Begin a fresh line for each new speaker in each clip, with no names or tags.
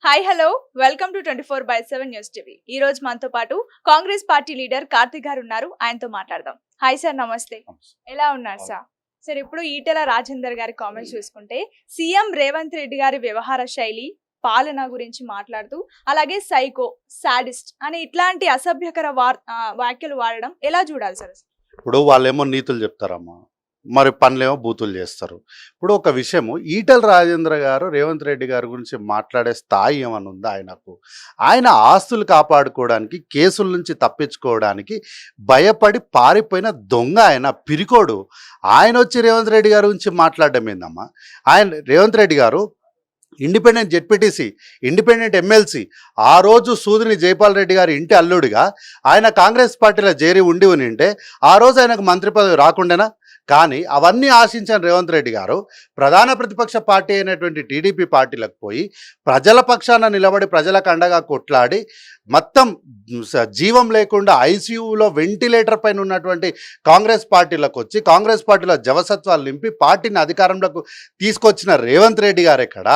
Hi hello welcome to 24/7 news TV. ఈ రోజు మనతో పాటు కాంగ్రెస్ పార్టీ లీడర్ కార్తిక్ గారు ఉన్నారు. ఆయనతో మాట్లాడదాం. హాయ్ సార్, నమస్తే. ఎలా ఉన్నారు సార్? ఇప్పుడు ఈటెల రాజేందర్ గారి కామెంట్స్ చూసుకుంటే సీఎం రేవంత్ రెడ్డి గారి వ్యవహార శైలి, పాలన గురించి మాట్లాడుతూ అలాగే సైకో, సాడిస్ట్ అని ఇట్లాంటి అసభ్యకర వ్యాఖ్యలు వాడడం ఎలా చూడాలి సార్?
ఇప్పుడు వాళ్ళేమో నీతులు చెప్తారమ్మా, మరి పనులేమో బూతులు చేస్తారు. ఇప్పుడు ఒక విషయము, ఈటెల రాజేంద్ర గారు రేవంత్ రెడ్డి గారి గురించి మాట్లాడే స్థాయి ఏమన్నా ఉందా ఆయనకు? ఆయన ఆస్తులు కాపాడుకోవడానికి, కేసుల నుంచి తప్పించుకోవడానికి భయపడి పారిపోయిన దొంగ ఆయన, పిరికోడు. ఆయన వచ్చి రేవంత్ రెడ్డి గారి గురించి మాట్లాడడం ఏందమ్మా? రేవంత్ రెడ్డి గారు ఇండిపెండెంట్ జెడ్పీటీసీ, ఇండిపెండెంట్ ఎమ్మెల్సీ, ఆ రోజు సూదిని జైపాల్ రెడ్డి గారి ఇంటి అల్లుడిగా ఆయన కాంగ్రెస్ పార్టీలో చేరి ఉంటే ఆ రోజు ఆయనకు మంత్రి పదవి రాకుండానా? కానీ అవన్నీ ఆశించిన రేవంత్ రెడ్డి గారు ప్రధాన ప్రతిపక్ష పార్టీ అయినటువంటి టీడీపీ పార్టీలకు పోయి ప్రజల పక్షాన నిలబడి ప్రజలకు అండగా కొట్లాడి మొత్తం జీవం లేకుండా ఐసీయూలో వెంటిలేటర్ పైన ఉన్నటువంటి కాంగ్రెస్ పార్టీలకు వచ్చి కాంగ్రెస్ పార్టీలో జవసత్వాలు నింపి పార్టీని అధికారంలోకి తీసుకొచ్చిన రేవంత్ రెడ్డి గారు ఎక్కడ?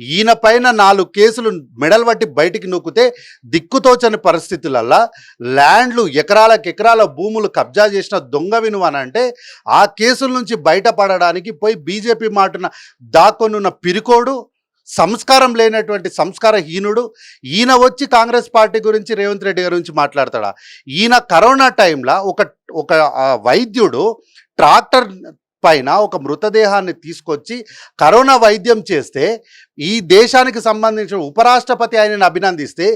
ఈయన పైన 4 కేసులు మెడల్ పట్టి బయటికి నూకితే దిక్కుతోచని పరిస్థితులల్లా ల్యాండ్లు ఎకరాల భూములు కబ్జా చేసిన దొంగ వినువనంటే ఆ కేసుల నుంచి బయటపడడానికి పోయి బీజేపీ మాటున దాక్కొనున్న పిరికోడు, సంస్కారం లేనటువంటి సంస్కారహీనుడు. ఈయన వచ్చి కాంగ్రెస్ పార్టీ గురించి రేవంత్ రెడ్డి గారి గురించి మాట్లాడతాడా? ఈయన కరోనా టైంలో ఒక వైద్యుడు ట్రాక్టర్ పైన ఒక మృతదేహాన్ని తీసుకొచ్చి కరోనా వైద్యం చేస్తే ఈ దేశానికి సంబంధించిన ఉపరాష్ట్రపతి ఆయనను అభినందిస్తే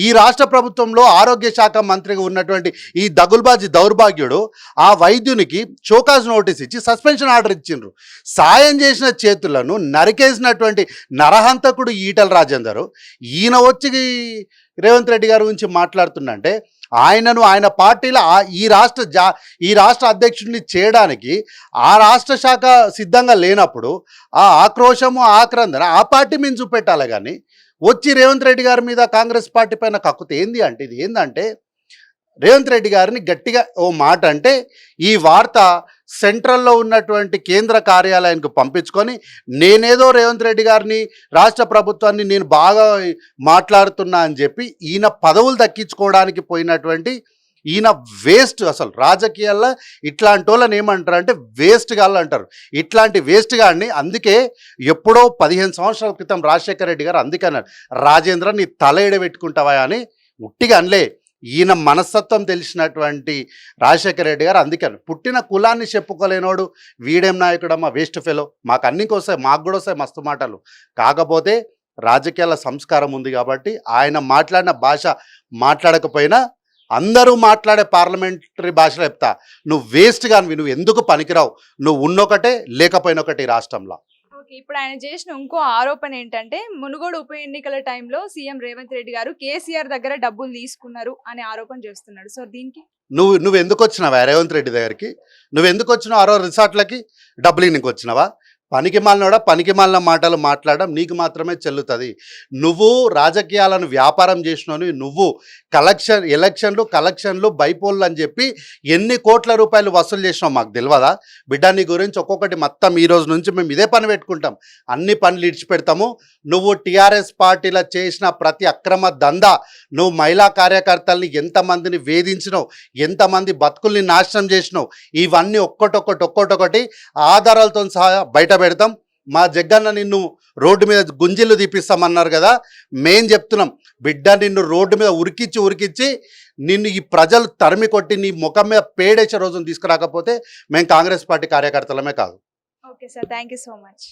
ఈ రాష్ట్ర ప్రభుత్వంలో ఆరోగ్య శాఖ మంత్రిగా ఉన్నటువంటి ఈ దగుల్బాజీ దౌర్భాగ్యుడు ఆ వైద్యునికి షోకాజ్ నోటీస్ ఇచ్చి సస్పెన్షన్ ఆర్డర్ ఇచ్చిండ్రు. సాయం చేసిన చేతులను నరికేసినటువంటి నరహంతకుడు ఈటెల రాజేందర్ ఈయన వచ్చి రేవంత్ రెడ్డి గారి గురించి మాట్లాడుతుందంటే ఆయనను ఆయన పార్టీలో ఈ రాష్ట్ర అధ్యక్షుడిని చేయడానికి ఆ రాష్ట్ర శాఖ సిద్ధంగా లేనప్పుడు ఆ ఆక్రోశము ఆక్రందన ఆ పార్టీ మీద చూపెట్టాలి. కానీ వచ్చి రేవంత్ రెడ్డి గారి మీద కాంగ్రెస్ పార్టీ పైన కక్కుతే ఇది ఏందంటే రేవంత్ రెడ్డి గారిని గట్టిగా ఓ మాట అంటే ఈ వార్త సెంట్రల్లో ఉన్నటువంటి కేంద్ర కార్యాలయానికి పంపించుకొని నేనేదో రేవంత్ రెడ్డి గారిని, రాష్ట్ర ప్రభుత్వాన్ని నేను బాగా మాట్లాడుతున్నా అని చెప్పి ఈయన పదవులు దక్కించుకోవడానికి పోయినటువంటి ఈయన వేస్ట్. అసలు రాజకీయాల్లో ఇట్లాంటి వాళ్ళని ఏమంటారు అంటే వేస్ట్ గాళ్ళు అంటారు. ఇట్లాంటి వేస్ట్ గాడిని అందుకే ఎప్పుడో 15 సంవత్సరాల క్రితం రాజశేఖర రెడ్డి గారు అందుకే అన్నారు, రాజేంద్ర నీ తల ఎడబెట్టుకుంటావా అని. ఉట్టిగా అనలే, ఈయన మనస్తత్వం తెలిసినటువంటి రాజశేఖర రెడ్డి గారు అందుకని పుట్టిన కులాన్ని చెప్పుకోలేనోడు వీడేం నాయకుడమ్మా, వేస్ట్ ఫెలో. మాకు అన్నికి వస్తాయి, మాకు కూడా వస్తాయి మస్తు మాటలు. కాకపోతే రాజకీయాల సంస్కారం ఉంది కాబట్టి ఆయన మాట్లాడిన భాష మాట్లాడకపోయినా అందరూ మాట్లాడే పార్లమెంటరీ భాషలో చెప్తా, నువ్వు వేస్ట్ కానివి, నువ్వు ఎందుకు పనికిరావు, నువ్వు ఉన్నొకటే లేకపోయినొకటి రాష్ట్రంలో.
ఇప్పుడు ఆయన చేసిన ఇంకో ఆరోపణ ఏంటంటే మునుగోడు ఉప ఎన్నికల టైంలో సీఎం రేవంత్ రెడ్డి గారు కేసీఆర్ దగ్గర డబ్బులు తీసుకున్నారు అనే ఆరోపణ చేస్తున్నాడు. సో దీనికి
నువ్వు ఎందుకు వచ్చినావా రేవంత్ రెడ్డి దగ్గరికి? నువ్వు ఎందుకు వచ్చినావు? 6 రిసార్ట్లకి డబ్బులు నీకు వచ్చినావా? పనికి మాలిన మాటలు మాట్లాడడం నీకు మాత్రమే చెల్లుతుంది. నువ్వు రాజకీయాలను వ్యాపారం చేసినవి, నువ్వు కలెక్షన్లు బైపోళ్ళు అని చెప్పి ఎన్ని కోట్ల రూపాయలు వసూలు చేసినావు మాకు తెలియదా బిడ్డ? నీ గురించి ఒక్కొక్కటి మొత్తం ఈ రోజు నుంచి మేము ఇదే పని పెట్టుకుంటాం, అన్ని పనులు ఇడిచిపెడతాము. నువ్వు టీఆర్ఎస్ పార్టీలో చేసిన ప్రతి అక్రమ దందా, నువ్వు మహిళా కార్యకర్తల్ని ఎంతమందిని వేధించినావు, ఎంతమంది బతుకుల్ని నాశనం చేసినావు, ఇవన్నీ ఒక్కొక్కటి ఆధారాలతో సహా బయట పెడతాం. మా జగ్గన్న నిన్ను రోడ్డు మీద గుంజిళ్ళు తీపిస్తామన్నారు కదా, మేం చెప్తున్నాం బిడ్డ, నిన్ను రోడ్డు మీద ఉరికిచ్చి నిన్ను ఈ ప్రజలు తరిమి కొట్టి నీ ముఖం మీద పేడేసే రోజును తీసుకురాకపోతే మేము కాంగ్రెస్ పార్టీ కార్యకర్తలమే కాదు.
Okay sir, thank you so much.